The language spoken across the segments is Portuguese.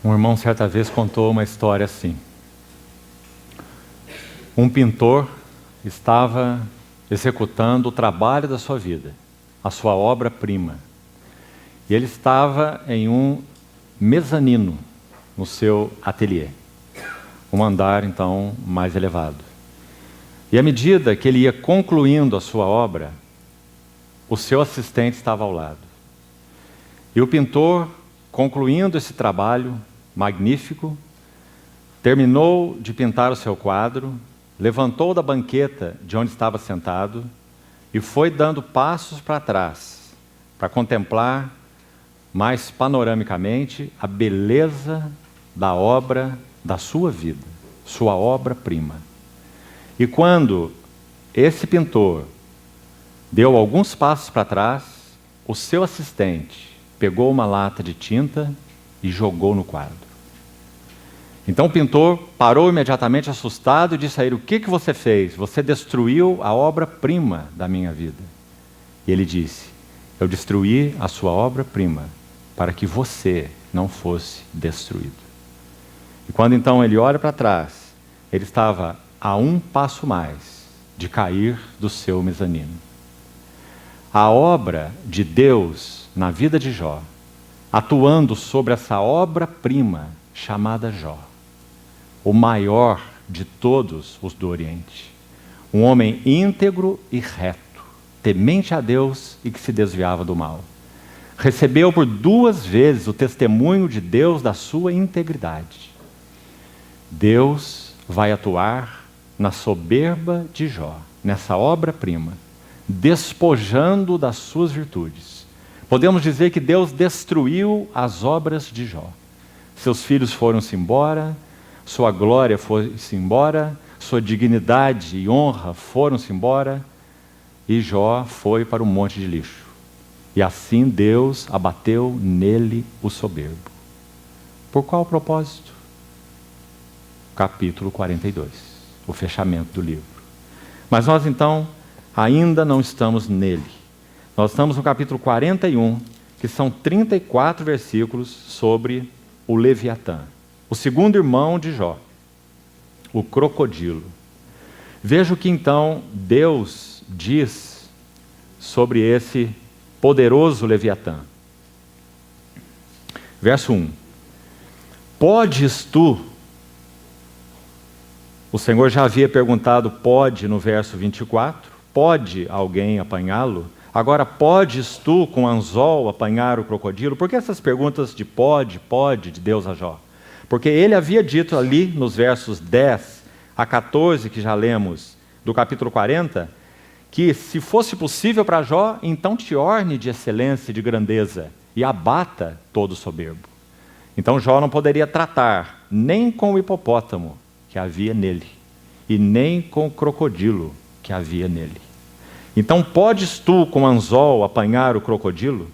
Um irmão certa vez contou uma história assim. Um pintor estava executando o trabalho da sua vida, a sua obra-prima. E ele estava em um mezanino no seu ateliê, um andar então mais elevado. E à medida que ele ia concluindo a sua obra, o seu assistente estava ao lado. E o pintor, concluindo esse trabalho magnífico, terminou de pintar o seu quadro, levantou da banqueta de onde estava sentado e foi dando passos para trás, para contemplar mais panoramicamente a beleza da obra da sua vida, sua obra-prima. E quando esse pintor deu alguns passos para trás, o seu assistente pegou uma lata de tinta e jogou no quadro. Então o pintor parou imediatamente assustado e disse a ele: o que você fez? Você destruiu a obra-prima da minha vida. E ele disse: eu destruí a sua obra-prima para que você não fosse destruído. E quando então ele olha para trás, ele estava a um passo mais de cair do seu mezanino. A obra de Deus na vida de Jó, atuando sobre essa obra-prima chamada Jó, o maior de todos os do Oriente, um homem íntegro e reto, temente a Deus e que se desviava do mal, recebeu por 2 vezes o testemunho de Deus da sua integridade. Deus vai atuar na soberba de Jó, nessa obra-prima, despojando das suas virtudes. Podemos dizer que Deus destruiu as obras de Jó. Seus filhos foram-se embora, sua glória foi-se embora, sua dignidade e honra foram-se embora, e Jó foi para o monte de lixo. E assim Deus abateu nele o soberbo. Por qual propósito? Capítulo 42, o fechamento do livro. Mas nós então ainda não estamos nele. Nós estamos no capítulo 41, que são 34 versículos sobre o Leviatã, o segundo irmão de Jó, o crocodilo. Veja o que então Deus diz sobre esse poderoso Leviatã. Verso 1. Podes tu, o Senhor já havia perguntado pode no verso 24, pode alguém apanhá-lo? Agora, podes tu com anzol apanhar o crocodilo? Por que essas perguntas de pode de Deus a Jó? Porque ele havia dito ali nos versos 10 a 14, que já lemos, do capítulo 40, que se fosse possível para Jó, então te orne de excelência e de grandeza e abata todo soberbo. Então Jó não poderia tratar nem com o hipopótamo que havia nele e nem com o crocodilo que havia nele. Então podes tu com anzol apanhar o crocodilo?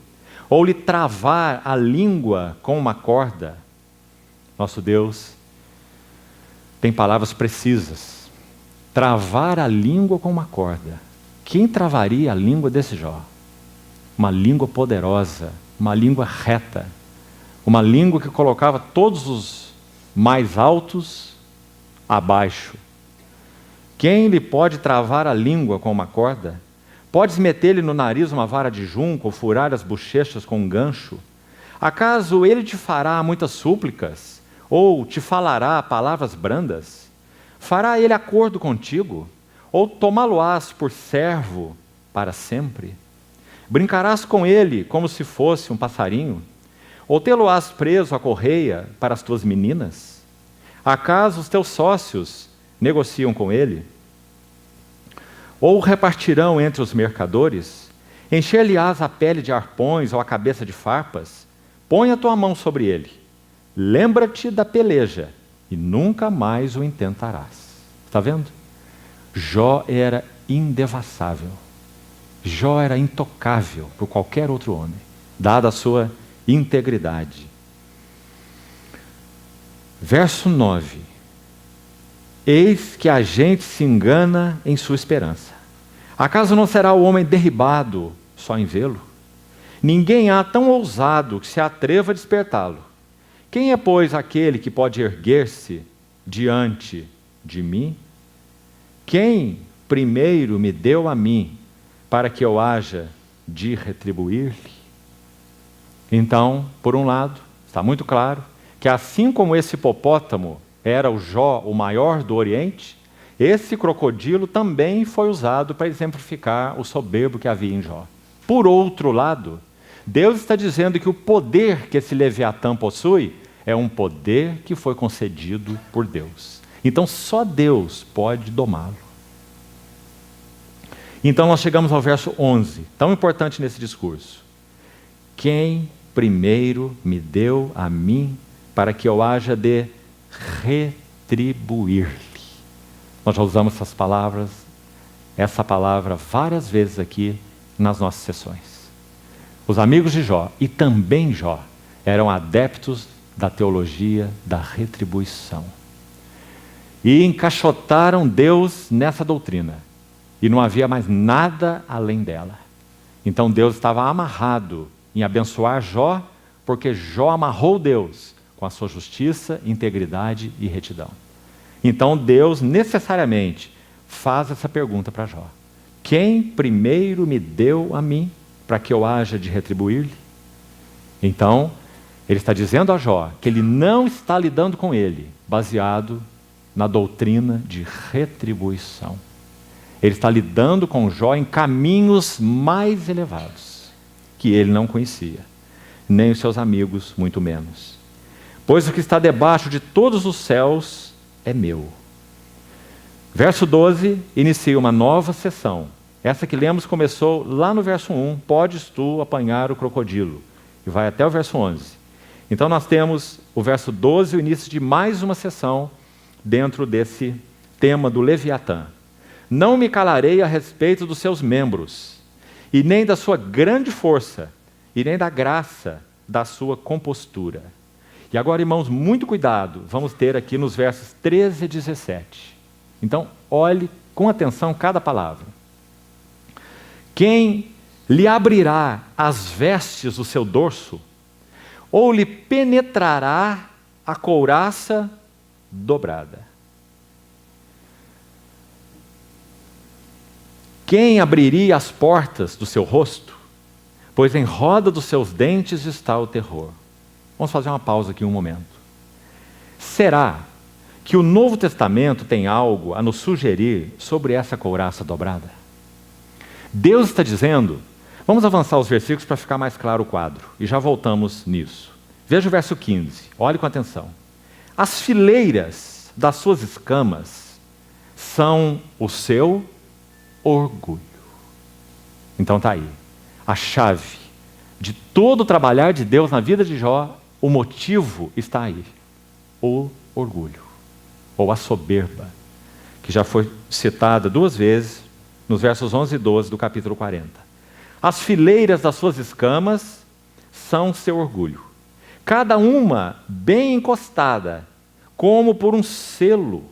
Ou lhe travar a língua com uma corda? Nosso Deus tem palavras precisas. Travar a língua com uma corda. Quem travaria a língua desse Jó? Uma língua poderosa, uma língua reta, uma língua que colocava todos os mais altos abaixo. Quem lhe pode travar a língua com uma corda? Podes meter-lhe no nariz uma vara de junco ou furar as bochechas com um gancho? Acaso ele te fará muitas súplicas? Ou te falará palavras brandas? Fará ele acordo contigo? Ou tomá-lo-ás por servo para sempre? Brincarás com ele como se fosse um passarinho? Ou tê-lo-ás preso à correia para as tuas meninas? Acaso os teus sócios negociam com ele? Ou repartirão entre os mercadores? Encher-lhe-ás a pele de arpões ou a cabeça de farpas? Põe a tua mão sobre ele. Lembra-te da peleja e nunca mais o intentarás. Está vendo? Jó era indevassável. Jó era intocável por qualquer outro homem, dada a sua integridade. Verso 9. Eis que a gente se engana em sua esperança. Acaso não será o homem derribado só em vê-lo? Ninguém há tão ousado que se atreva a despertá-lo. Quem é, pois, aquele que pode erguer-se diante de mim? Quem primeiro me deu a mim para que eu haja de retribuir-lhe? Então, por um lado, está muito claro que assim como esse hipopótamo era o Jó, o maior do Oriente, esse crocodilo também foi usado para exemplificar o soberbo que havia em Jó. Por outro lado, Deus está dizendo que o poder que esse Leviatã possui é um poder que foi concedido por Deus. Então só Deus pode domá-lo. Então nós chegamos ao verso 11, tão importante nesse discurso. Quem primeiro me deu a mim para que eu haja de retribuir-lhe? Nós já usamos essa palavra várias vezes aqui nas nossas sessões. Os amigos de Jó, e também Jó, eram adeptos da teologia da retribuição. E encaixotaram Deus nessa doutrina. E não havia mais nada além dela. Então Deus estava amarrado em abençoar Jó, porque Jó amarrou Deus com a sua justiça, integridade e retidão. Então Deus necessariamente faz essa pergunta para Jó. Quem primeiro me deu a mim para que eu haja de retribuir-lhe? Então, ele está dizendo a Jó que ele não está lidando com ele baseado na doutrina de retribuição. Ele está lidando com Jó em caminhos mais elevados, que ele não conhecia, nem os seus amigos, muito menos. Pois o que está debaixo de todos os céus é meu. Verso 12 inicia uma nova sessão. Essa que lemos começou lá no verso 1, podes tu apanhar o crocodilo, e vai até o verso 11. Então nós temos o verso 12, o início de mais uma sessão dentro desse tema do Leviatã. Não me calarei a respeito dos seus membros, e nem da sua grande força, e nem da graça da sua compostura. E agora, irmãos, muito cuidado, vamos ter aqui nos versos 13 e 17. Então, olhe com atenção cada palavra. Quem lhe abrirá as vestes do seu dorso, ou lhe penetrará a couraça dobrada? Quem abriria as portas do seu rosto? Pois em roda dos seus dentes está o terror. Vamos fazer uma pausa aqui um momento. Será que o Novo Testamento tem algo a nos sugerir sobre essa couraça dobrada? Deus está dizendo, vamos avançar os versículos para ficar mais claro o quadro, e já voltamos nisso. Veja o verso 15, olhe com atenção. As fileiras das suas escamas são o seu orgulho. Então está aí, a chave de todo o trabalhar de Deus na vida de Jó, o motivo está aí, o orgulho, ou a soberba, que já foi citada 2 vezes nos versos 11 e 12 do capítulo 40. As fileiras das suas escamas são seu orgulho, cada uma bem encostada, como por um selo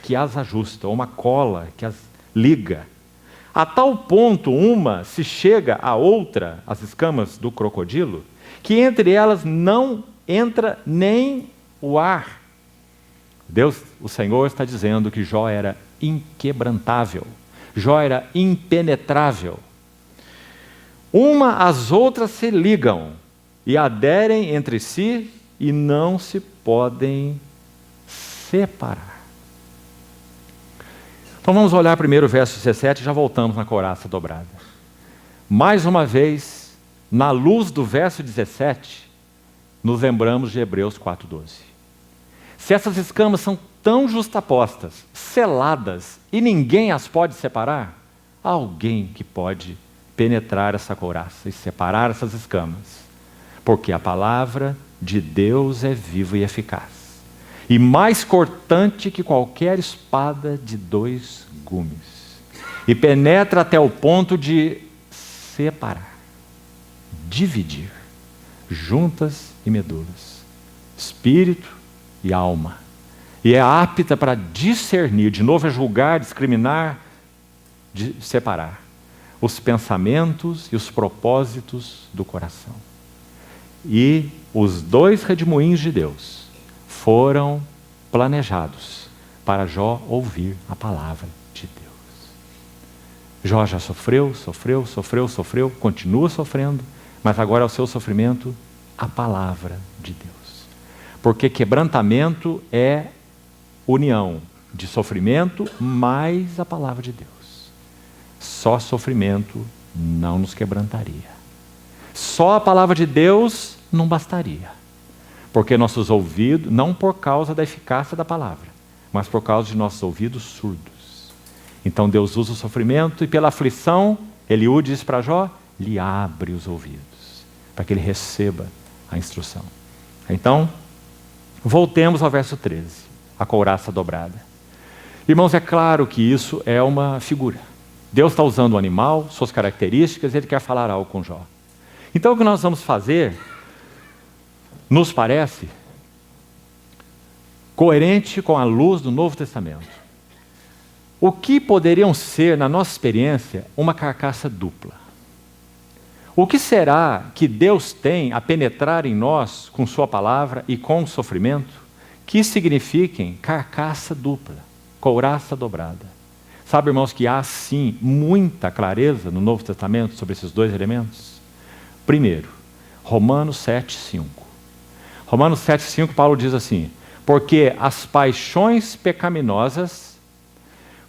que as ajusta, ou uma cola que as liga. A tal ponto uma se chega à outra, as escamas do crocodilo, que entre elas não entra nem o ar. Deus, o Senhor, está dizendo que Jó era inquebrantável. Jó era impenetrável. Uma às outras se ligam e aderem entre si e não se podem separar. Então vamos olhar primeiro o verso 17 e já voltamos na couraça dobrada. Mais uma vez, na luz do verso 17, nos lembramos de Hebreus 4:12. Se essas escamas são tão justapostas, seladas, e ninguém as pode separar, há alguém que pode penetrar essa couraça e separar essas escamas, porque a palavra de Deus é viva e eficaz, e mais cortante que qualquer espada de 2 gumes, e penetra até o ponto de separar, dividir, juntas e medulas, espírito e alma, e é apta para discernir, de novo é julgar, discriminar, separar os pensamentos e os propósitos do coração. E os 2 redemoinhos de Deus foram planejados para Jó ouvir a palavra de Deus. Jó já sofreu, continua sofrendo, mas agora é o seu sofrimento a palavra de Deus. Porque quebrantamento é união de sofrimento mais a palavra de Deus. Só sofrimento não nos quebrantaria. Só a palavra de Deus não bastaria. Porque nossos ouvidos, não por causa da eficácia da palavra, mas por causa de nossos ouvidos surdos. Então Deus usa o sofrimento e pela aflição, Eliú diz para Jó, lhe abre os ouvidos, para que ele receba a instrução. Então, voltemos ao verso 13, a couraça dobrada. Irmãos, é claro que isso é uma figura. Deus está usando o animal, suas características, ele quer falar algo com Jó. Então o que nós vamos fazer, nos parece coerente com a luz do Novo Testamento. O que poderiam ser, na nossa experiência, uma carcaça dupla? O que será que Deus tem a penetrar em nós com sua palavra e com o sofrimento que signifiquem carcaça dupla, couraça dobrada? Sabe, irmãos, que há sim muita clareza no Novo Testamento sobre esses 2 elementos? Primeiro, Romanos 7,5. Romanos 7,5, Paulo diz assim: porque as paixões pecaminosas,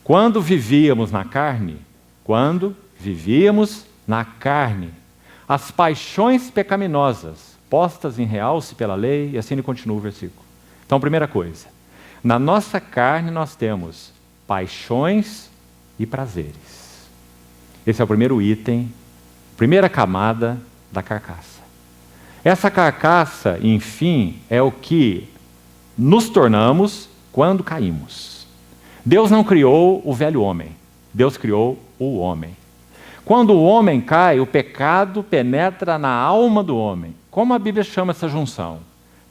quando vivíamos na carne, as paixões pecaminosas, postas em realce pela lei, e assim ele continua o versículo. Então, primeira coisa, na nossa carne nós temos paixões e prazeres. Esse é o primeiro item, primeira camada da carcaça. Essa carcaça, enfim, é o que nos tornamos quando caímos. Deus não criou o velho homem, Deus criou o homem. Quando o homem cai, o pecado penetra na alma do homem. Como a Bíblia chama essa junção?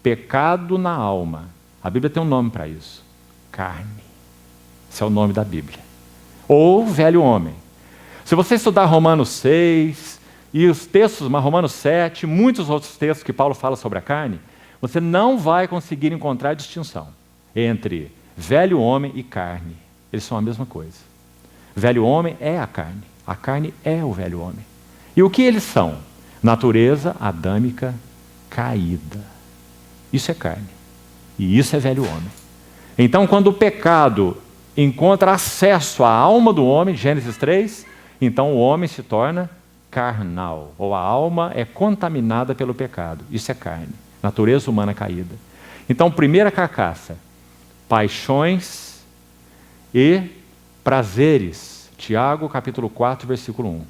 Pecado na alma. A Bíblia tem um nome para isso: carne. Esse é o nome da Bíblia. Ou velho homem. Se você estudar Romanos 6 e os textos, Romanos 7, muitos outros textos que Paulo fala sobre a carne, você não vai conseguir encontrar distinção entre velho homem e carne. Eles são a mesma coisa. Velho homem é a carne é o velho homem. E o que eles são? Natureza adâmica caída. Isso é carne. E isso é velho homem. Então, quando o pecado encontra acesso à alma do homem, Gênesis 3, então o homem se torna carnal, ou a alma é contaminada pelo pecado. Isso é carne, natureza humana caída. Então, primeira carcaça, paixões e prazeres. Tiago, capítulo 4, versículo 1.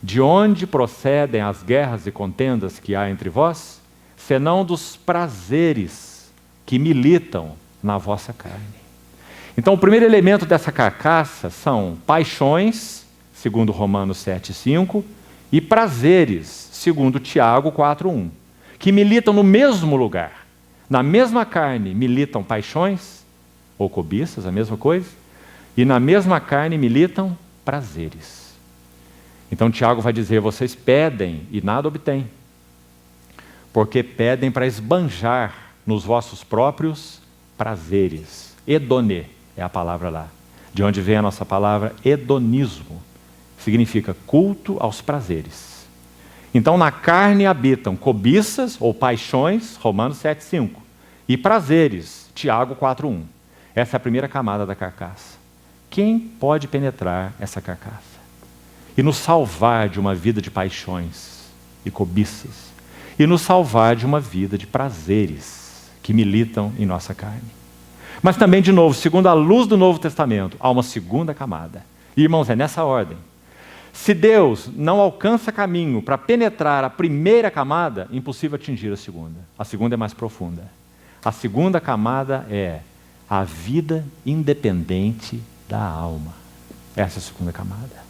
De onde procedem as guerras e contendas que há entre vós? Senão dos prazeres que militam na vossa carne. Então, o primeiro elemento dessa carcaça são paixões, segundo Romanos 7,5, e prazeres, segundo Tiago 4,1, que militam no mesmo lugar. Na mesma carne militam paixões, ou cobiças, a mesma coisa, e na mesma carne militam prazeres. Então, Tiago vai dizer, vocês pedem e nada obtêm, porque pedem para esbanjar nos vossos próprios prazeres. Hedonê é a palavra lá, de onde vem a nossa palavra hedonismo. Significa culto aos prazeres. Então, na carne habitam cobiças ou paixões, Romanos 7,5, e prazeres, Tiago 4,1. Essa é a primeira camada da carcaça. Quem pode penetrar essa carcaça e nos salvar de uma vida de paixões e cobiças e nos salvar de uma vida de prazeres que militam em nossa carne? Mas também, de novo, segundo a luz do Novo Testamento, há uma segunda camada. E, irmãos, é nessa ordem. Se Deus não alcança caminho para penetrar a primeira camada, impossível atingir a segunda. A segunda é mais profunda. A segunda camada é a vida independente da alma. Essa é a segunda camada.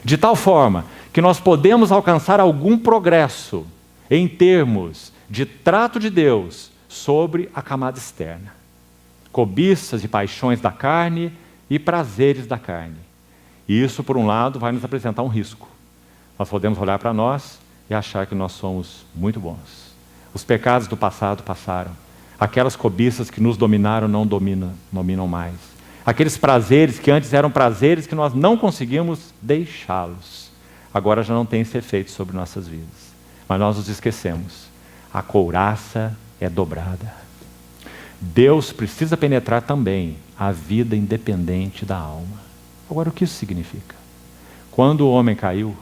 De tal forma que nós podemos alcançar algum progresso em termos de trato de Deus sobre a camada externa. Cobiças e paixões da carne e prazeres da carne. E isso, por um lado, vai nos apresentar um risco. Nós podemos olhar para nós e achar que nós somos muito bons. Os pecados do passado passaram. Aquelas cobiças que nos dominaram não dominam mais. Aqueles prazeres que antes eram prazeres que nós não conseguimos deixá-los, agora já não têm esse efeito sobre nossas vidas. Mas nós nos esquecemos. A couraça é dobrada. Deus precisa penetrar também a vida independente da alma. Agora, o que isso significa? Quando o homem caiu,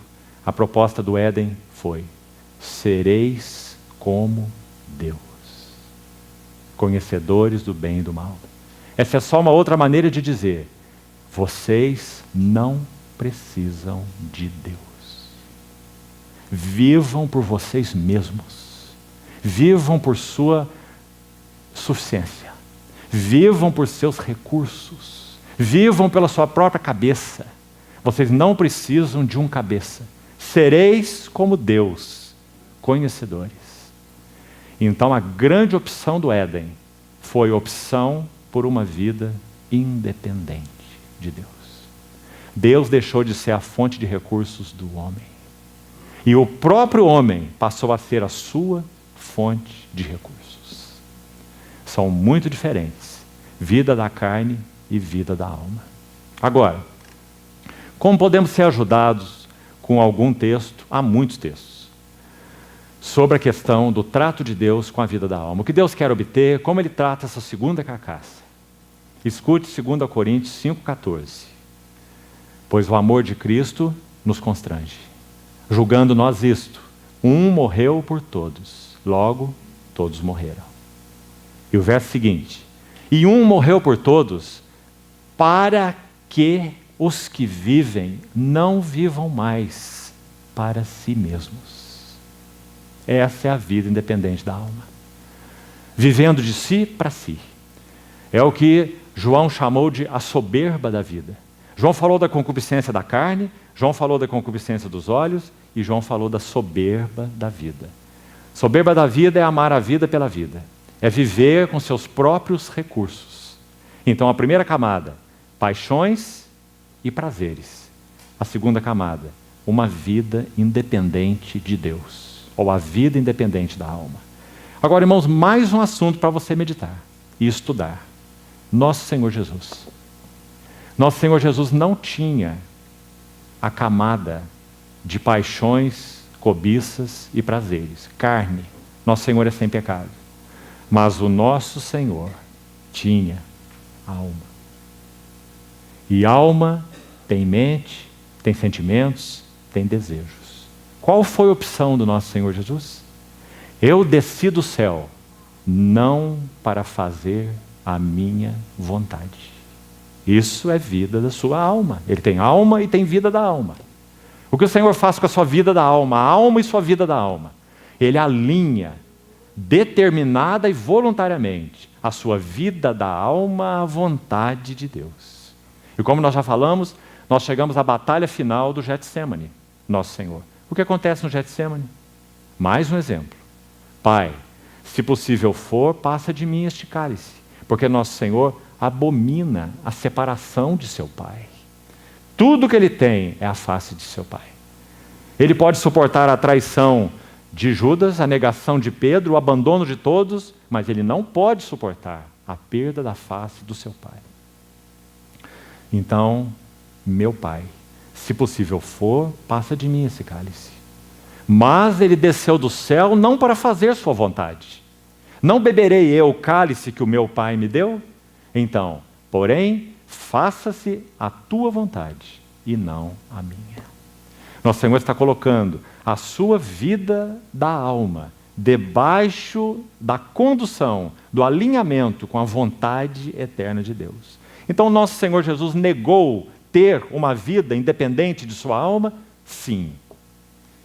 a proposta do Éden foi: sereis como Deus, conhecedores do bem e do mal. Essa é só uma outra maneira de dizer: vocês não precisam de Deus. Vivam por vocês mesmos. Vivam por sua suficiência. Vivam por seus recursos. Vivam pela sua própria cabeça. Vocês não precisam de um cabeça. Sereis como Deus, conhecedores. Então a grande opção do Éden foi opção por uma vida independente de Deus. Deus deixou de ser a fonte de recursos do homem. E o próprio homem passou a ser a sua fonte de recursos. São muito diferentes. Vida da carne e vida da alma. Agora, como podemos ser ajudados com algum texto? Há muitos textos sobre a questão do trato de Deus com a vida da alma. O que Deus quer obter, como Ele trata essa segunda carcaça. Escute 2 Coríntios 5,14. Pois o amor de Cristo nos constrange, julgando nós isto: um morreu por todos, logo todos morreram. E o verso seguinte: e um morreu por todos, para que os que vivem não vivam mais para si mesmos. Essa é a vida independente da alma. Vivendo de si para si. É o que João chamou de a soberba da vida. João falou da concupiscência da carne, João falou da concupiscência dos olhos e João falou da soberba da vida. Soberba da vida é amar a vida pela vida. É viver com seus próprios recursos. Então a primeira camada, paixões e prazeres. A segunda camada, uma vida independente de Deus. Ou a vida independente da alma. Agora, irmãos, mais um assunto para você meditar e estudar. Nosso Senhor Jesus. Nosso Senhor Jesus não tinha a camada de paixões, cobiças e prazeres. Carne. Nosso Senhor é sem pecado. Mas o nosso Senhor tinha alma. E alma tem mente, tem sentimentos, tem desejos. Qual foi a opção do nosso Senhor Jesus? Eu desci do céu, não para fazer a minha vontade. Isso é vida da sua alma. Ele tem alma e tem vida da alma. O que o Senhor faz com a sua vida da alma, a alma e sua vida da alma? Ele alinha, determinada e voluntariamente, a sua vida da alma à vontade de Deus. E como nós já falamos, nós chegamos à batalha final do Getsêmani, nosso Senhor. O que acontece no Getsêmani? Mais um exemplo. Pai, se possível for, passa de mim este cálice, porque nosso Senhor abomina a separação de seu Pai. Tudo que ele tem é a face de seu Pai. Ele pode suportar a traição de Judas, a negação de Pedro, o abandono de todos, mas ele não pode suportar a perda da face do seu Pai. Então, meu Pai, se possível for, passa de mim esse cálice. Mas ele desceu do céu não para fazer sua vontade. Não beberei eu o cálice que o meu Pai me deu? Então, porém, faça-se a tua vontade e não a minha. Nosso Senhor está colocando a sua vida da alma debaixo da condução, do alinhamento com a vontade eterna de Deus. Então, nosso Senhor Jesus negou ter uma vida independente de sua alma? Sim.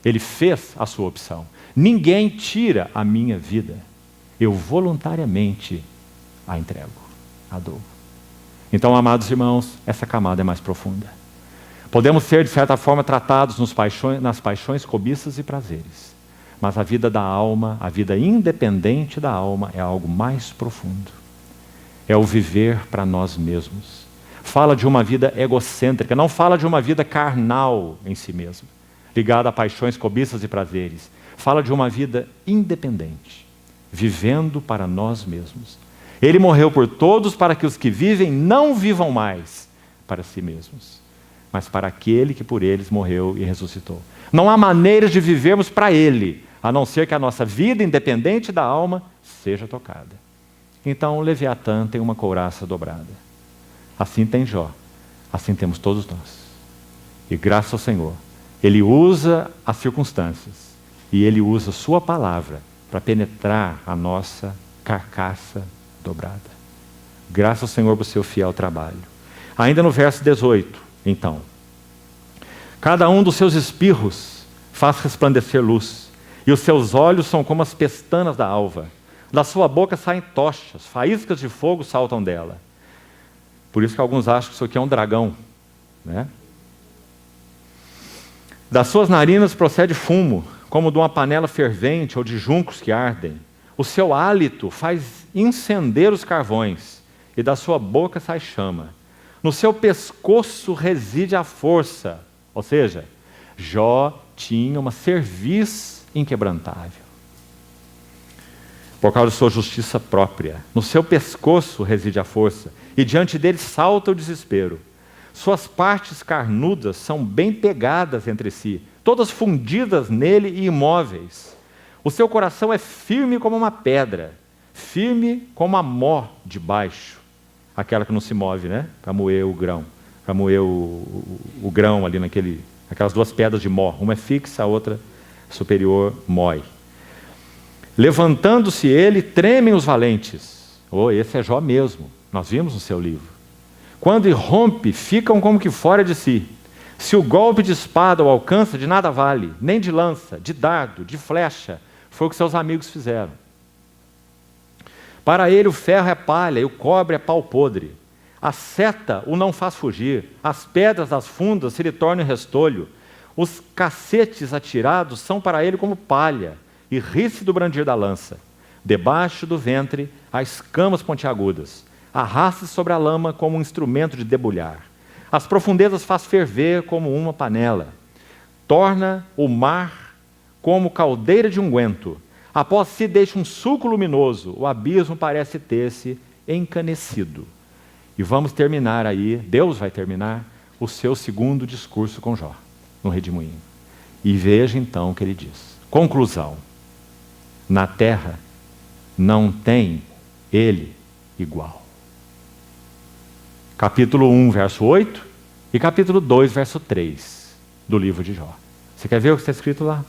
Ele fez a sua opção. Ninguém tira a minha vida. Eu voluntariamente a entrego, a dou. Então, amados irmãos, essa camada é mais profunda. Podemos ser, de certa forma, tratados nas paixões, cobiças e prazeres. Mas a vida da alma, a vida independente da alma, é algo mais profundo. É o viver para nós mesmos. Fala de uma vida egocêntrica, não fala de uma vida carnal em si mesma, ligada a paixões, cobiças e prazeres. Fala de uma vida independente. vivendo para nós mesmos. Ele morreu por todos para que os que vivem não vivam mais para si mesmos, mas para aquele que por eles morreu e ressuscitou. Não há maneiras de vivermos para Ele, a não ser que a nossa vida, independente da alma, seja tocada. Então o Leviatã tem uma couraça dobrada. Assim tem Jó, assim temos todos nós. E graças ao Senhor, Ele usa as circunstâncias e Ele usa Sua palavra para penetrar a nossa carcaça dobrada. Graças ao Senhor por seu fiel trabalho. Ainda no verso 18, então. Cada um dos seus espirros faz resplandecer luz, e os seus olhos são como as pestanas da alva. Da sua boca saem tochas, faíscas de fogo saltam dela. Por isso que alguns acham que isso aqui é um dragão, né? Das suas narinas procede fumo, como de uma panela fervente ou de juncos que ardem. O seu hálito faz incender os carvões, e da sua boca sai chama. No seu pescoço reside a força. Ou seja, Jó tinha uma cerviz inquebrantável, por causa de sua justiça própria. No seu pescoço reside a força, e diante dele salta o desespero. Suas partes carnudas são bem pegadas entre si, todas fundidas nele e imóveis. O seu coração é firme como uma pedra, firme como a mó de baixo, aquela que não se move, né? Para moer o grão, para moer o grão ali aquelas duas pedras de mó, uma é fixa, a outra superior mói. Levantando-se ele, tremem os valentes. Esse é Jó mesmo, nós vimos no seu livro. Quando irrompe, ficam como que fora de si. Se o golpe de espada o alcança, de nada vale, nem de lança, de dardo, de flecha. Foi o que seus amigos fizeram. Para ele o ferro é palha e o cobre é pau podre. A seta o não faz fugir, as pedras das fundas se lhe tornam restolho. Os cacetes atirados são para ele como palha, e ri-se do brandir da lança. Debaixo do ventre há escamas pontiagudas. Arrasta-se sobre a lama como um instrumento de debulhar. As profundezas faz ferver como uma panela. Torna o mar como caldeira de unguento. Após si deixa um sulco luminoso. O abismo parece ter-se encanecido. E vamos terminar aí, Deus vai terminar o seu segundo discurso com Jó, no redemoinho. E veja então o que ele diz. Conclusão. Na terra não tem ele igual. Capítulo 1, verso 8 e capítulo 2, verso 3 do livro de Jó. Você quer ver o que está escrito lá?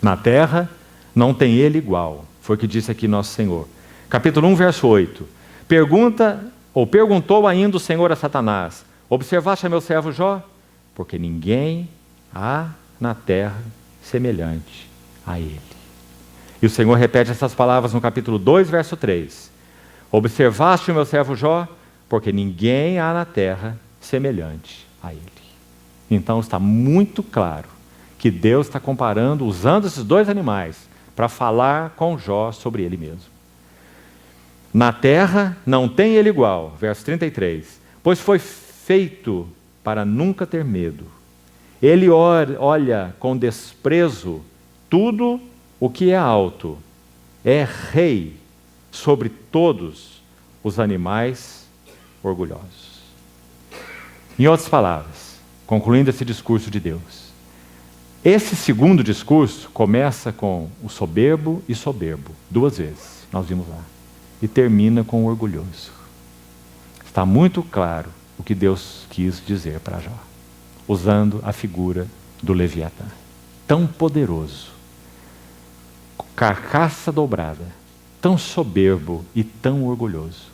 Na terra não tem ele igual. Foi o que disse aqui nosso Senhor. Capítulo 1, verso 8. Perguntou ainda o Senhor a Satanás: observaste a meu servo Jó? Porque ninguém há na terra semelhante a ele. E o Senhor repete essas palavras no capítulo 2, verso 3. Observaste o meu servo Jó? Porque ninguém há na terra semelhante a ele. Então está muito claro que Deus está comparando, usando esses dois animais, para falar com Jó sobre ele mesmo. Na terra não tem ele igual, verso 33, pois foi feito para nunca ter medo. Ele olha com desprezo tudo o que é alto, é rei sobre todos os animais orgulhosos. Em outras palavras, concluindo esse discurso de Deus, esse segundo discurso começa com o soberbo e soberbo, duas vezes, nós vimos lá, e termina com o orgulhoso. Está muito claro o que Deus quis dizer para Jó, usando a figura do Leviatã, tão poderoso, carcaça dobrada, tão soberbo e tão orgulhoso.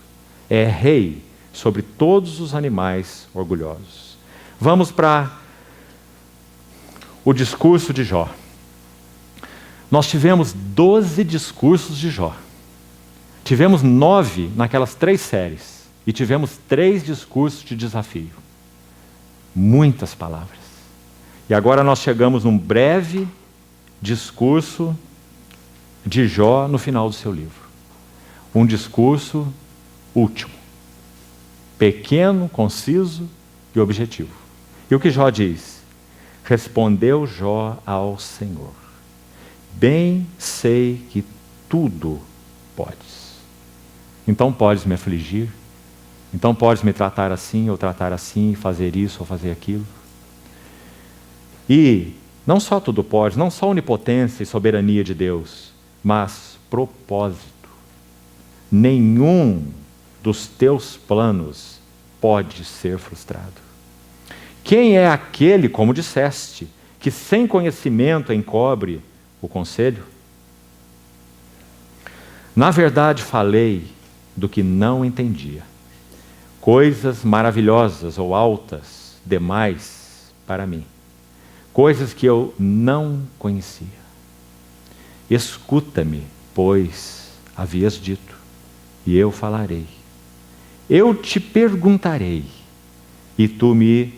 É rei sobre todos os animais orgulhosos. Vamos para o discurso de Jó. Nós tivemos 12 discursos de Jó. Tivemos 9 naquelas 3 séries. E tivemos 3 discursos de desafio. Muitas palavras. E agora nós chegamos num breve discurso de Jó no final do seu livro. Um discurso último. Pequeno, conciso e objetivo. E o que Jó diz? Respondeu Jó ao Senhor: bem sei que tudo podes. Então podes me afligir, então podes me tratar assim ou tratar assim, fazer isso ou fazer aquilo. E não só tudo pode, não só onipotência e soberania de Deus, mas propósito. Nenhum dos teus planos pode ser frustrado. Quem é aquele, como disseste, que sem conhecimento encobre o conselho? Na verdade falei do que não entendia, coisas maravilhosas ou altas demais para mim, coisas que eu não conhecia. Escuta-me, pois havias dito, e eu falarei. Eu te perguntarei, e tu me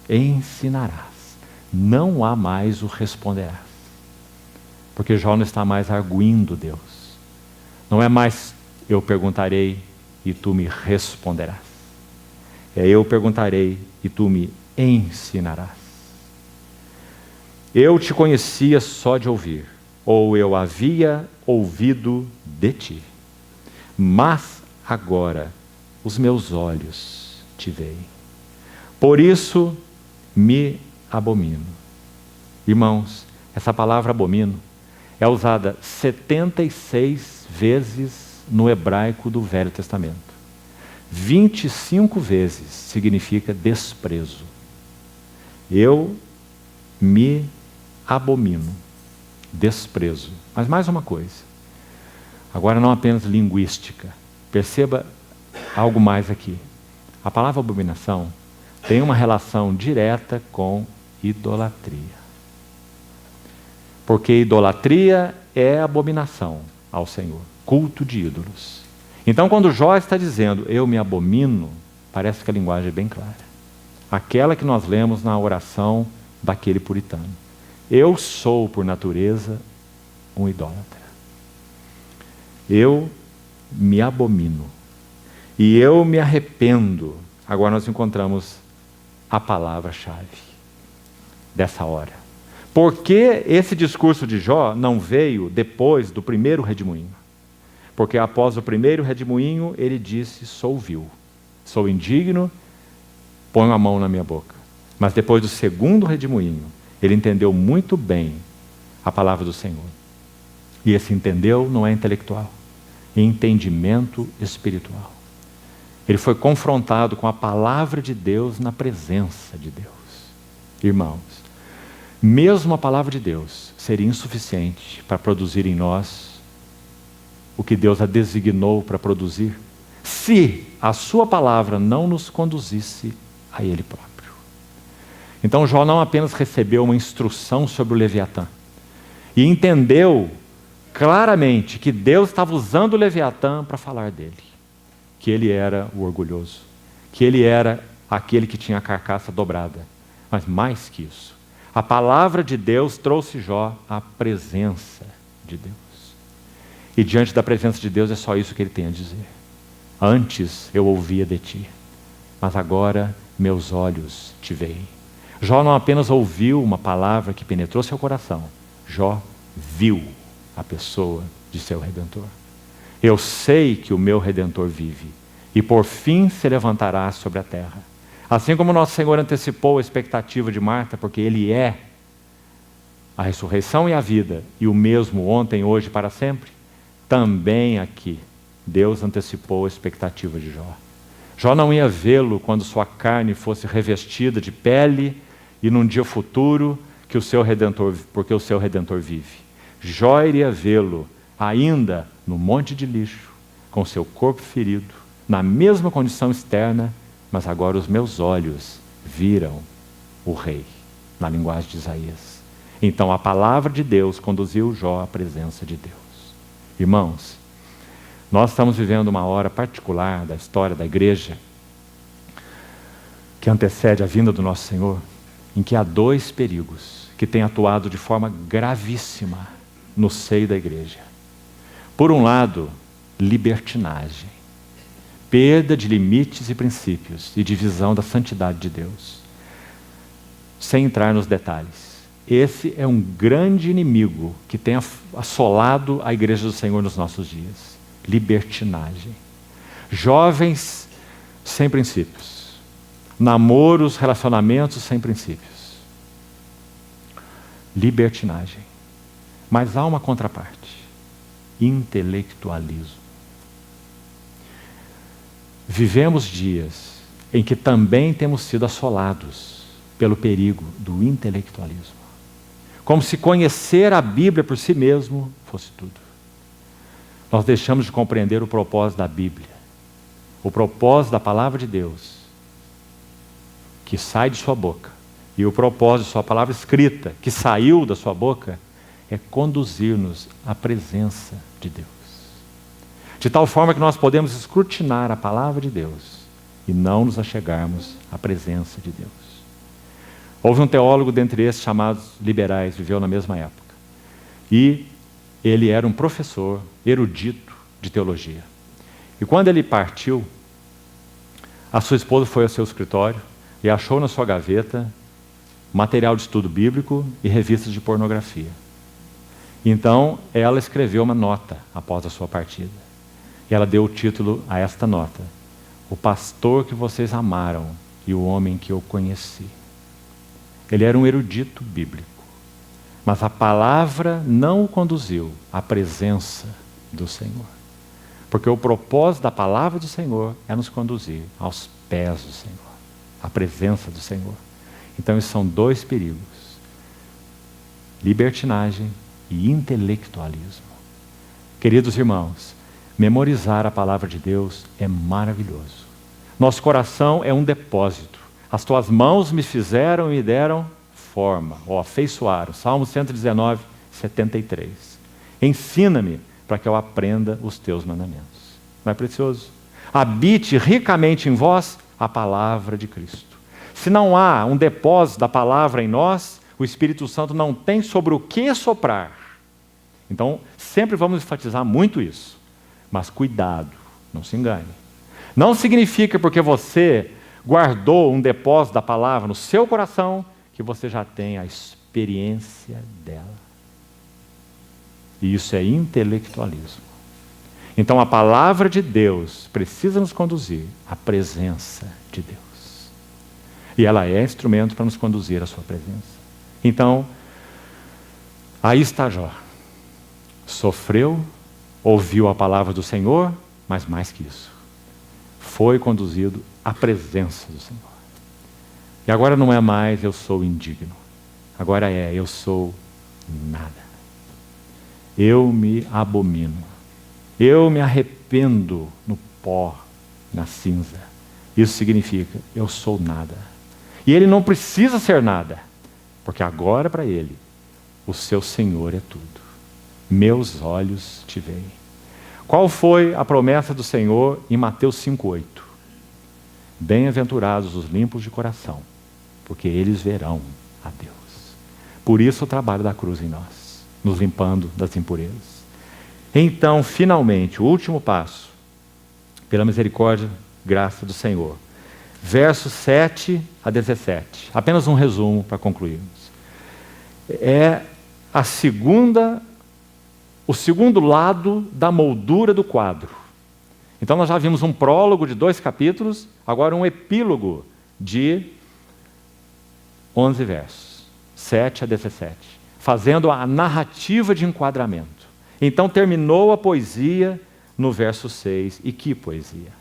ensinarás. Não há mais o responderás. Porque Jó não está mais arguindo Deus. Não é mais eu perguntarei e tu me responderás. É eu perguntarei e tu me ensinarás. Eu te conhecia só de ouvir, ou eu havia ouvido de ti. Mas agora os meus olhos te veem. Por isso me abomino. Irmãos, essa palavra abomino é usada 76 vezes no hebraico do Velho Testamento. 25 vezes significa desprezo. Eu me abomino, desprezo. Mas mais uma coisa, agora não apenas linguística, perceba algo mais aqui. A palavra abominação tem uma relação direta com idolatria. Porque idolatria é abominação ao Senhor, culto de ídolos. Então, quando Jó está dizendo, eu me abomino, parece que a linguagem é bem clara. Aquela que nós lemos na oração daquele puritano. Eu sou, por natureza, um idólatra. Eu me abomino. E eu me arrependo. Agora nós encontramos a palavra-chave dessa hora. Por que esse discurso de Jó não veio depois do primeiro redemoinho? Porque após o primeiro redemoinho, ele disse, sou vil, sou indigno, ponho a mão na minha boca. Mas depois do segundo redemoinho, ele entendeu muito bem a palavra do Senhor. E esse entendeu não é intelectual, é entendimento espiritual. Ele foi confrontado com a palavra de Deus na presença de Deus. Irmãos, mesmo a palavra de Deus seria insuficiente para produzir em nós o que Deus a designou para produzir, se a sua palavra não nos conduzisse a Ele próprio. Então Jó não apenas recebeu uma instrução sobre o Leviatã, e entendeu claramente que Deus estava usando o Leviatã para falar dele. Que ele era o orgulhoso, que ele era aquele que tinha a carcaça dobrada. Mas mais que isso, a palavra de Deus trouxe Jó à presença de Deus. E diante da presença de Deus é só isso que ele tem a dizer. Antes eu ouvia de ti, mas agora meus olhos te veem. Jó não apenas ouviu uma palavra que penetrou seu coração, Jó viu a pessoa de seu Redentor. Eu sei que o meu Redentor vive, e por fim se levantará sobre a terra. Assim como nosso Senhor antecipou a expectativa de Marta, porque Ele é a ressurreição e a vida, e o mesmo ontem, hoje e para sempre, também aqui Deus antecipou a expectativa de Jó. Jó não ia vê-lo quando sua carne fosse revestida de pele, e num dia futuro, que o seu Redentor, porque o seu Redentor vive. Jó iria vê-lo ainda no monte de lixo, com seu corpo ferido, na mesma condição externa, mas agora os meus olhos viram o Rei, na linguagem de Isaías. Então a palavra de Deus conduziu Jó à presença de Deus. Irmãos, nós estamos vivendo uma hora particular da história da igreja, que antecede a vinda do nosso Senhor, em que há dois perigos que têm atuado de forma gravíssima no seio da igreja. Por um lado, libertinagem, perda de limites e princípios e divisão da santidade de Deus. Sem entrar nos detalhes, esse é um grande inimigo que tem assolado a igreja do Senhor nos nossos dias. Libertinagem. Jovens sem princípios. Namoros, relacionamentos sem princípios. Libertinagem. Mas há uma contraparte. Intelectualismo. Vivemos dias em que também temos sido assolados pelo perigo do intelectualismo. Como se conhecer a Bíblia por si mesmo fosse tudo. Nós deixamos de compreender o propósito da Bíblia, o propósito da palavra de Deus, que sai de sua boca, e o propósito de sua palavra escrita, que saiu da sua boca, é conduzir-nos à presença de Deus. De tal forma que nós podemos escrutinar a palavra de Deus e não nos achegarmos à presença de Deus. Houve um teólogo dentre esses chamados liberais, viveu na mesma época. E ele era um professor erudito de teologia. E quando ele partiu, a sua esposa foi ao seu escritório e achou na sua gaveta material de estudo bíblico e revistas de pornografia. Então, ela escreveu uma nota após a sua partida. E ela deu o título a esta nota: O pastor que vocês amaram e o homem que eu conheci. Ele era um erudito bíblico, mas a palavra não o conduziu à presença do Senhor. Porque o propósito da palavra do Senhor é nos conduzir aos pés do Senhor, à presença do Senhor. Então, esses são dois perigos: libertinagem e intelectualismo. Queridos irmãos, memorizar a palavra de Deus é maravilhoso. Nosso coração é um depósito. As tuas mãos me fizeram e me deram forma, ou afeiçoaram. Salmo 119, 73. Ensina-me para que eu aprenda os teus mandamentos. Não é precioso? Habite ricamente em vós a palavra de Cristo. Se não há um depósito da palavra em nós, o Espírito Santo não tem sobre o que soprar. Então, sempre vamos enfatizar muito isso. Mas cuidado, não se engane. Não significa porque você guardou um depósito da palavra no seu coração que você já tem a experiência dela. E isso é intelectualismo. Então a palavra de Deus precisa nos conduzir à presença de Deus. E ela é instrumento para nos conduzir à sua presença. Então, aí está Jó. Sofreu, ouviu a palavra do Senhor, mas mais que isso, foi conduzido à presença do Senhor. E agora não é mais eu sou indigno. Agora é eu sou nada. Eu me abomino. Eu me arrependo no pó, na cinza. Isso significa eu sou nada. E ele não precisa ser nada, porque agora para ele o seu Senhor é tudo. Meus olhos te veem. Qual foi a promessa do Senhor em Mateus 5,8? Bem-aventurados os limpos de coração, porque eles verão a Deus. Por isso o trabalho da cruz em nós, nos limpando das impurezas. Então, finalmente, o último passo, pela misericórdia, graça do Senhor. Versos 7 a 17. Apenas um resumo para concluirmos. É o segundo lado da moldura do quadro. Então nós já vimos um prólogo de 2 capítulos, agora um epílogo de 11 versos, 7 a 17, fazendo a narrativa de enquadramento. Então terminou a poesia no verso 6. E que poesia!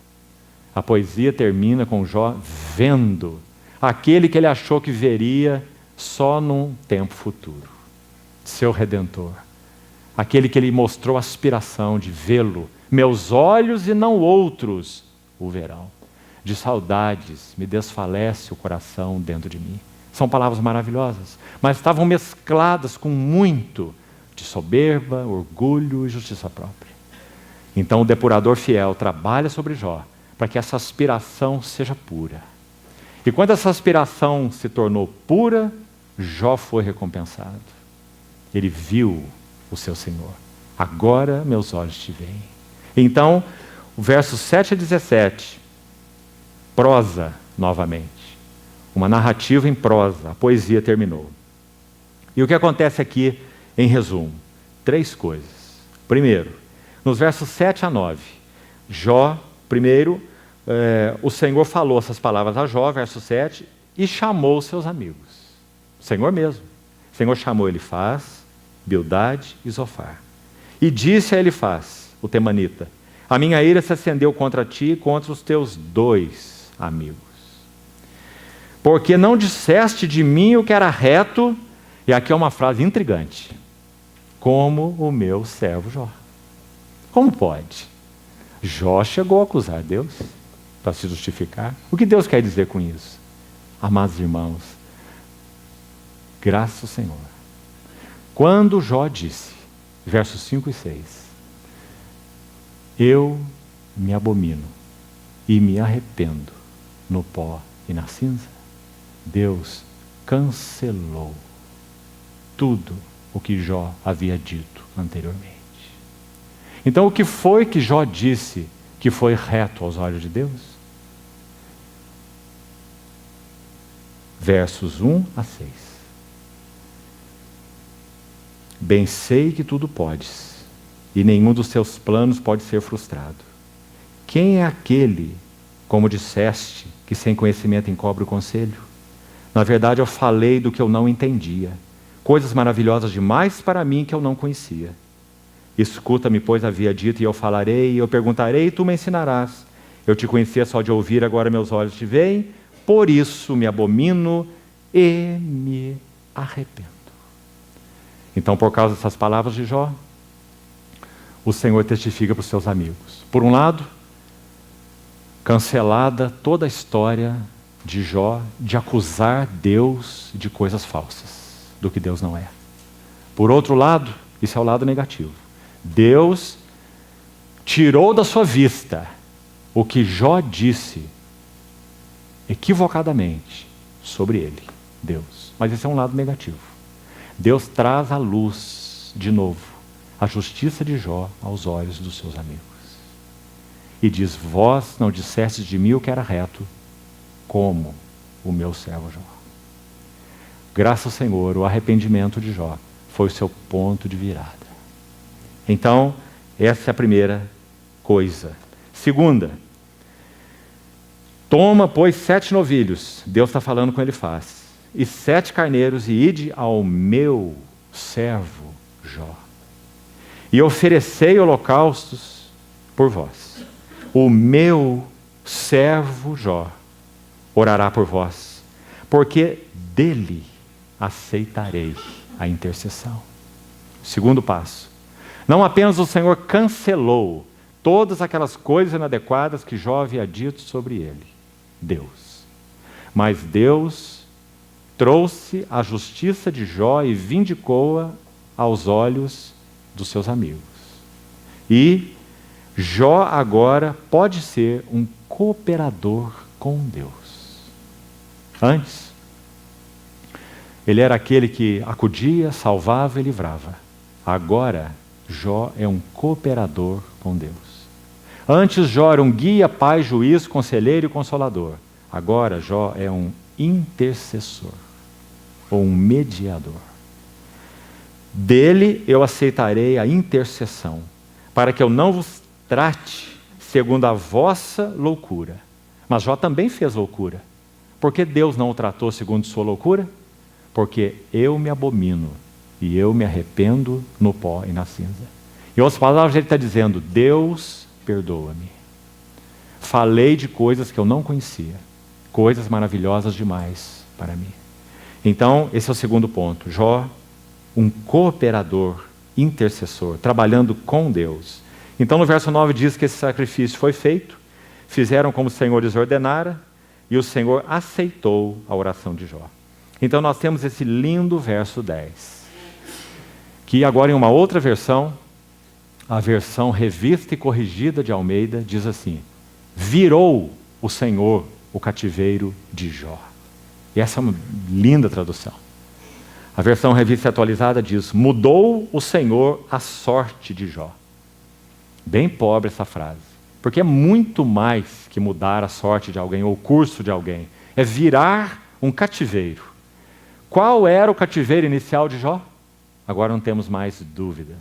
A poesia termina com Jó vendo aquele que ele achou que veria só num tempo futuro, seu Redentor. Aquele que ele mostrou aspiração de vê-lo. Meus olhos e não outros o verão. De saudades me desfalece o coração dentro de mim. São palavras maravilhosas, mas estavam mescladas com muito de soberba, orgulho e justiça própria. Então o depurador fiel trabalha sobre Jó para que essa aspiração seja pura. E quando essa aspiração se tornou pura, Jó foi recompensado. Ele viu o seu Senhor. Agora meus olhos te veem. Então, o verso 7 a 17, prosa novamente. Uma narrativa em prosa, a poesia terminou. E o que acontece aqui, em resumo? 3 coisas. Primeiro, nos versos 7 a 9, Jó, primeiro, o Senhor falou essas palavras a Jó, verso 7, e chamou os seus amigos. O Senhor mesmo. O Senhor chamou Elifaz, Bildade e Zofar. E disse a Elifaz, o temanita: a minha ira se acendeu contra ti e contra os teus 2 amigos. Porque não disseste de mim o que era reto, e aqui é uma frase intrigante, como o meu servo Jó. Como pode? Jó chegou a acusar Deus para se justificar. O que Deus quer dizer com isso? Amados irmãos, graças ao Senhor. Quando Jó disse, versos 5 e 6, eu me abomino e me arrependo no pó e na cinza, Deus cancelou tudo o que Jó havia dito anteriormente. Então, o que foi que Jó disse que foi reto aos olhos de Deus? Versos 1 a 6. Bem sei que tudo podes, e nenhum dos teus planos pode ser frustrado. Quem é aquele, como disseste, que sem conhecimento encobre o conselho? Na verdade, eu falei do que eu não entendia, coisas maravilhosas demais para mim que eu não conhecia. Escuta-me, pois havia dito, e eu falarei, e eu perguntarei, e tu me ensinarás. Eu te conhecia só de ouvir, agora meus olhos te veem, por isso me abomino e me arrependo. Então, por causa dessas palavras de Jó, o Senhor testifica para os seus amigos. Por um lado, cancelada toda a história de Jó de acusar Deus de coisas falsas, do que Deus não é. Por outro lado, isso é o lado negativo. Deus tirou da sua vista o que Jó disse equivocadamente sobre ele, Deus. Mas esse é um lado negativo. Deus traz à luz, de novo, a justiça de Jó aos olhos dos seus amigos. E diz, vós não dissestes de mim o que era reto, como o meu servo Jó. Graças ao Senhor, o arrependimento de Jó foi o seu ponto de virada. Então, essa é a primeira coisa. Segunda, toma, pois, 7 novilhos, Deus está falando com Elifaz, e 7 carneiros, e ide ao meu servo Jó, e oferecei holocaustos por vós. O meu servo Jó orará por vós, porque dele aceitarei a intercessão. Segundo passo, não apenas o Senhor cancelou todas aquelas coisas inadequadas que Jó havia dito sobre ele, Deus, mas Deus trouxe a justiça de Jó e vindicou-a aos olhos dos seus amigos. E Jó agora pode ser um cooperador com Deus. Antes, ele era aquele que acudia, salvava e livrava. Agora, Jó é um cooperador com Deus. Antes, Jó era um guia, pai, juiz, conselheiro e consolador. Agora, Jó é um intercessor, ou um mediador. Dele eu aceitarei a intercessão, para que eu não vos trate segundo a vossa loucura. Mas Jó também fez loucura. Por que Deus não o tratou segundo sua loucura? Porque eu me abomino e eu me arrependo no pó e na cinza. Em outras palavras, ele está dizendo, Deus, perdoa-me. Falei de coisas que eu não conhecia, coisas maravilhosas demais para mim. Então, esse é o segundo ponto. Jó, um cooperador, intercessor, trabalhando com Deus. Então, no verso 9 diz que esse sacrifício foi feito, fizeram como o Senhor lhes ordenara, e o Senhor aceitou a oração de Jó. Então, nós temos esse lindo verso 10, que agora em uma outra versão, a versão revista e corrigida de Almeida, diz assim, virou o Senhor o cativeiro de Jó. E essa é uma linda tradução. A versão revista atualizada diz, mudou o Senhor a sorte de Jó. Bem pobre essa frase, porque é muito mais que mudar a sorte de alguém ou o curso de alguém. É virar um cativeiro. Qual era o cativeiro inicial de Jó? Agora não temos mais dúvidas.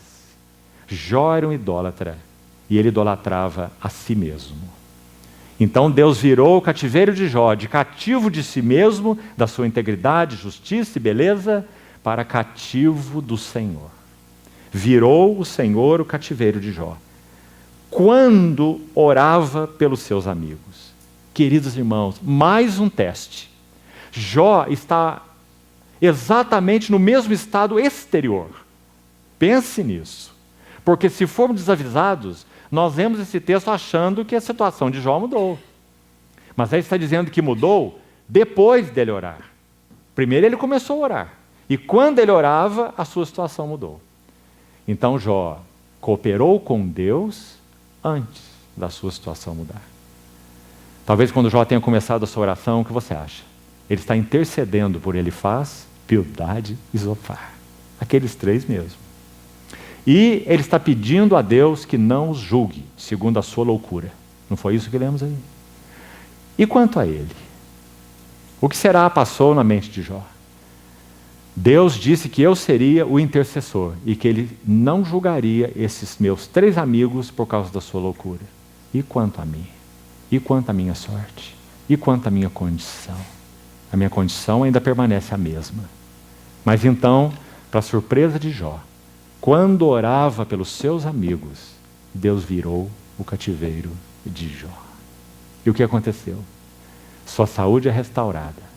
Jó era um idólatra e ele idolatrava a si mesmo. Então Deus virou o cativeiro de Jó, de cativo de si mesmo, da sua integridade, justiça e beleza, para cativo do Senhor. Virou o Senhor o cativeiro de Jó. Quando orava pelos seus amigos. Queridos irmãos, mais um teste. Jó está exatamente no mesmo estado exterior. Pense nisso. Porque se formos desavisados, nós lemos esse texto achando que a situação de Jó mudou. Mas aí está dizendo que mudou depois dele orar. Primeiro ele começou a orar. E quando ele orava, a sua situação mudou. Então Jó cooperou com Deus antes da sua situação mudar. Talvez quando Jó tenha começado a sua oração, o que você acha? Ele está intercedendo por Elifaz, Bildade e Zofar. Aqueles três mesmo. E ele está pedindo a Deus que não os julgue, segundo a sua loucura. Não foi isso que lemos aí? E quanto a ele? O que será passou na mente de Jó? Deus disse que eu seria o intercessor e que ele não julgaria esses meus três amigos por causa da sua loucura. E quanto a mim? E quanto à minha sorte? E quanto à minha condição? A minha condição ainda permanece a mesma. Mas então, para surpresa de Jó, quando orava pelos seus amigos, Deus virou o cativeiro de Jó. E o que aconteceu? Sua saúde é restaurada.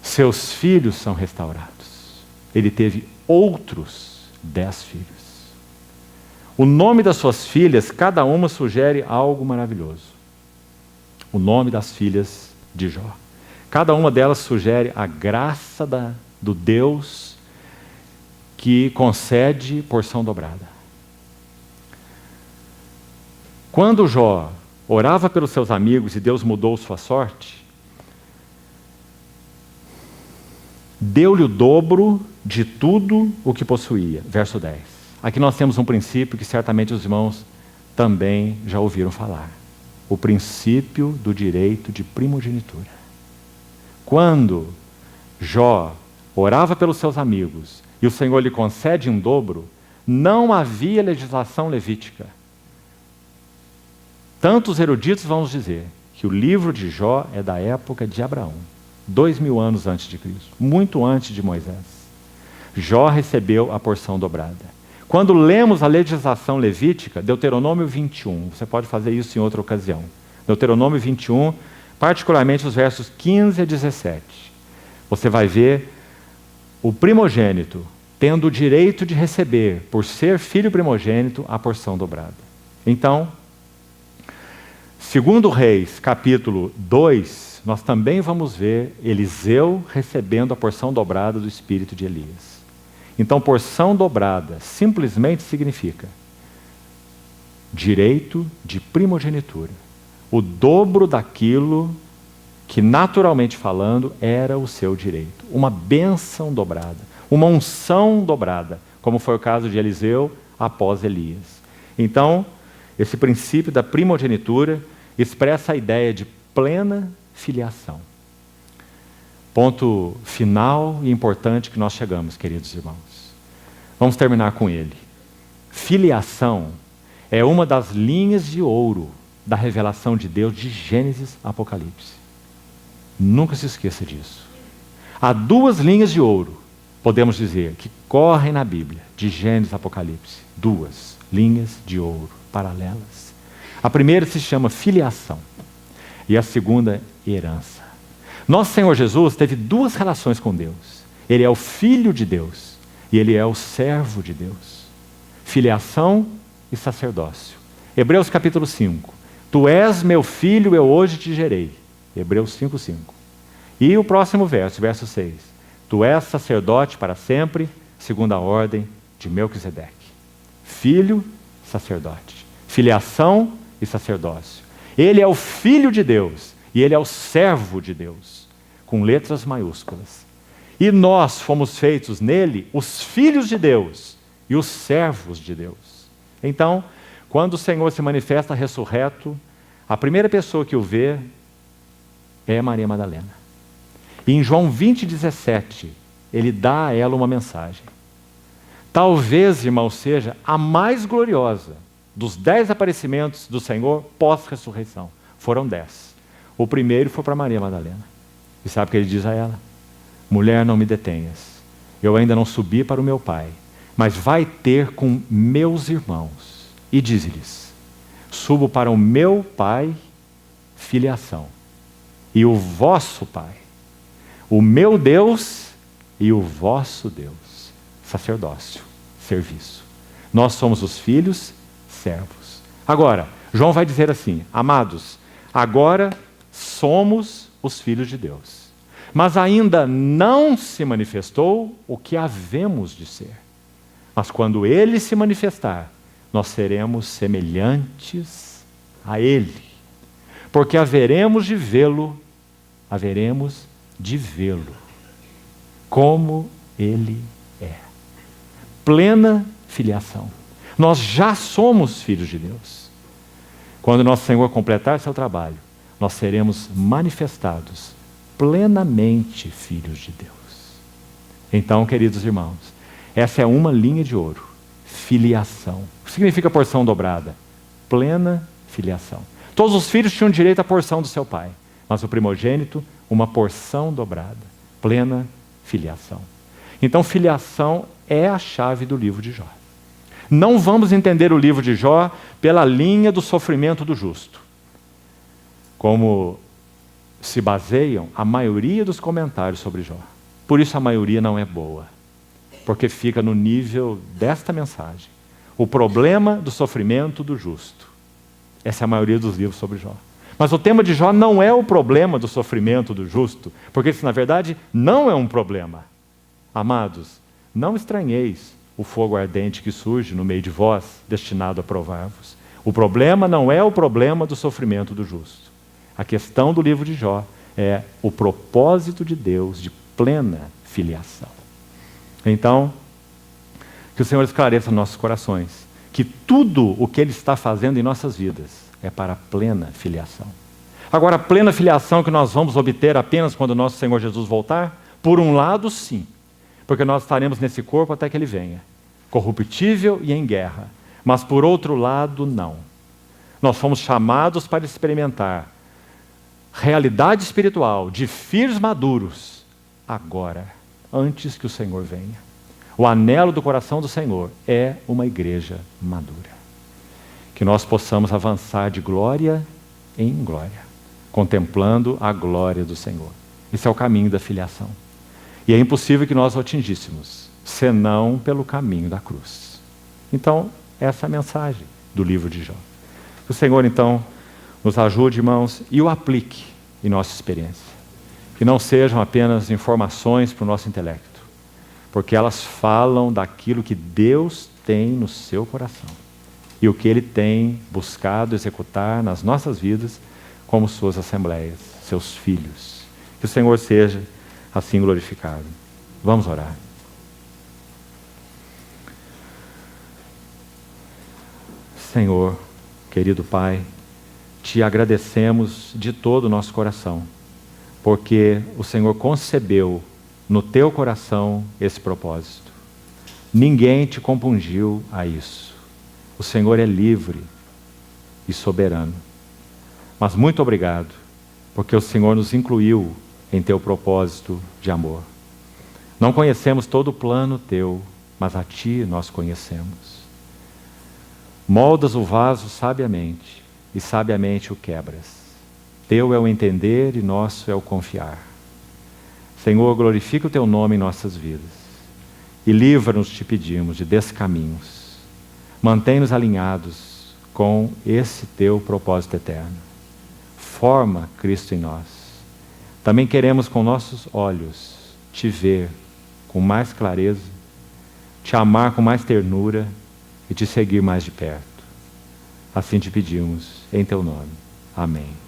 Seus filhos são restaurados. Ele teve outros 10 filhos. O nome das suas filhas, cada uma sugere algo maravilhoso. O nome das filhas de Jó. Cada uma delas sugere a graça do Deus que concede porção dobrada. Quando Jó orava pelos seus amigos e Deus mudou sua sorte, deu-lhe o dobro de tudo o que possuía. Verso 10. Aqui nós temos um princípio que certamente os irmãos também já ouviram falar. O princípio do direito de primogenitura. Quando Jó orava pelos seus amigos e o Senhor lhe concede um dobro, não havia legislação levítica. Tantos eruditos vão nos dizer que o livro de Jó é da época de Abraão. 2000 anos antes de Cristo, muito antes de Moisés. Jó recebeu a porção dobrada. Quando lemos a legislação levítica, Deuteronômio 21, você pode fazer isso em outra ocasião. Deuteronômio 21, particularmente os versos 15 a 17. Você vai ver o primogênito tendo o direito de receber, por ser filho primogênito, a porção dobrada. Então, segundo Reis, capítulo 2, nós também vamos ver Eliseu recebendo a porção dobrada do espírito de Elias. Então, porção dobrada simplesmente significa direito de primogenitura. O dobro daquilo que, naturalmente falando, era o seu direito. Uma bênção dobrada, uma unção dobrada, como foi o caso de Eliseu após Elias. Então, esse princípio da primogenitura expressa a ideia de plena filiação. Ponto final e importante que nós chegamos, queridos irmãos. Vamos terminar com ele. Filiação é uma das linhas de ouro da revelação de Deus de Gênesis a Apocalipse. Nunca se esqueça disso. Há duas linhas de ouro, podemos dizer, que correm na Bíblia, de Gênesis a Apocalipse. Duas linhas de ouro paralelas. A primeira se chama filiação e a segunda, herança. Nosso Senhor Jesus teve duas relações com Deus. Ele é o Filho de Deus e ele é o servo de Deus. Filiação e sacerdócio. Hebreus capítulo 5. Tu és meu filho, eu hoje te gerei. Hebreus 5:5. E o próximo verso, verso 6. Tu és sacerdote para sempre, segundo a ordem de Melquisedeque. Filho, sacerdote. Filiação e sacerdócio. Ele é o Filho de Deus e ele é o servo de Deus, com letras maiúsculas. E nós fomos feitos nele os filhos de Deus e os servos de Deus. Então, quando o Senhor se manifesta ressurreto, a primeira pessoa que o vê é Maria Madalena. E em João 20:17, ele dá a ela uma mensagem. Talvez, irmão, seja a mais gloriosa dos 10 aparecimentos do Senhor pós-ressurreição. Foram 10. O primeiro foi para Maria Madalena. E sabe o que ele diz a ela? Mulher, não me detenhas. Eu ainda não subi para o meu Pai, mas vai ter com meus irmãos. E diz-lhes: subo para o meu Pai, filiação, e o vosso Pai, o meu Deus e o vosso Deus, sacerdócio, serviço. Nós somos os filhos, servos. Agora, João vai dizer assim: amados, agora somos os filhos de Deus, mas ainda não se manifestou o que havemos de ser. Mas quando Ele se manifestar, nós seremos semelhantes a Ele, porque haveremos de vê-lo, como Ele é. Plena filiação. Nós já somos filhos de Deus. Quando nosso Senhor completar seu trabalho, nós seremos manifestados plenamente filhos de Deus. Então, queridos irmãos, essa é uma linha de ouro. Filiação. O que significa porção dobrada? Plena filiação. Todos os filhos tinham direito à porção do seu pai, mas o primogênito, uma porção dobrada. Plena filiação. Então, filiação é a chave do livro de Jó. Não vamos entender o livro de Jó pela linha do sofrimento do justo, como se baseiam a maioria dos comentários sobre Jó. Por isso a maioria não é boa, porque fica no nível desta mensagem. O problema do sofrimento do justo. Essa é a maioria dos livros sobre Jó. Mas o tema de Jó não é o problema do sofrimento do justo, porque isso, na verdade, não é um problema. Amados, não estranheis o fogo ardente que surge no meio de vós, destinado a provar-vos. O problema não é o problema do sofrimento do justo. A questão do livro de Jó é o propósito de Deus de plena filiação. Então, que o Senhor esclareça nossos corações, que tudo o que Ele está fazendo em nossas vidas é para a plena filiação. Agora, a plena filiação que nós vamos obter apenas quando o nosso Senhor Jesus voltar? Por um lado, sim, porque nós estaremos nesse corpo até que Ele venha, corruptível e em guerra. Mas por outro lado, não. Nós fomos chamados para experimentar realidade espiritual de filhos maduros agora, antes que o Senhor venha. O anelo do coração do Senhor é uma igreja madura. Que nós possamos avançar de glória em glória, contemplando a glória do Senhor. Esse é o caminho da filiação. E é impossível que nós o atingíssemos, senão pelo caminho da cruz. Então, essa é a mensagem do livro de Jó. Que o Senhor, então, nos ajude, irmãos, e o aplique em nossa experiência. Que não sejam apenas informações para o nosso intelecto, porque elas falam daquilo que Deus tem no seu coração e o que Ele tem buscado executar nas nossas vidas como suas assembleias, seus filhos. Que o Senhor seja assim glorificado. Vamos orar. Senhor, querido Pai, Te agradecemos de todo o nosso coração, porque o Senhor concebeu no Teu coração esse propósito. Ninguém te compungiu a isso. O Senhor é livre e soberano. Mas muito obrigado, porque o Senhor nos incluiu em Teu propósito de amor. Não conhecemos todo o plano Teu, mas a Ti nós conhecemos. Moldas o vaso sabiamente, e sabiamente o quebras. Teu é o entender e nosso é o confiar. Senhor, glorifica o Teu nome em nossas vidas. E livra-nos, te pedimos, de descaminhos. Mantém-nos alinhados com esse Teu propósito eterno. Forma Cristo em nós. Também queremos com nossos olhos Te ver com mais clareza, Te amar com mais ternura e Te seguir mais de perto. Assim te pedimos, em Teu nome. Amém.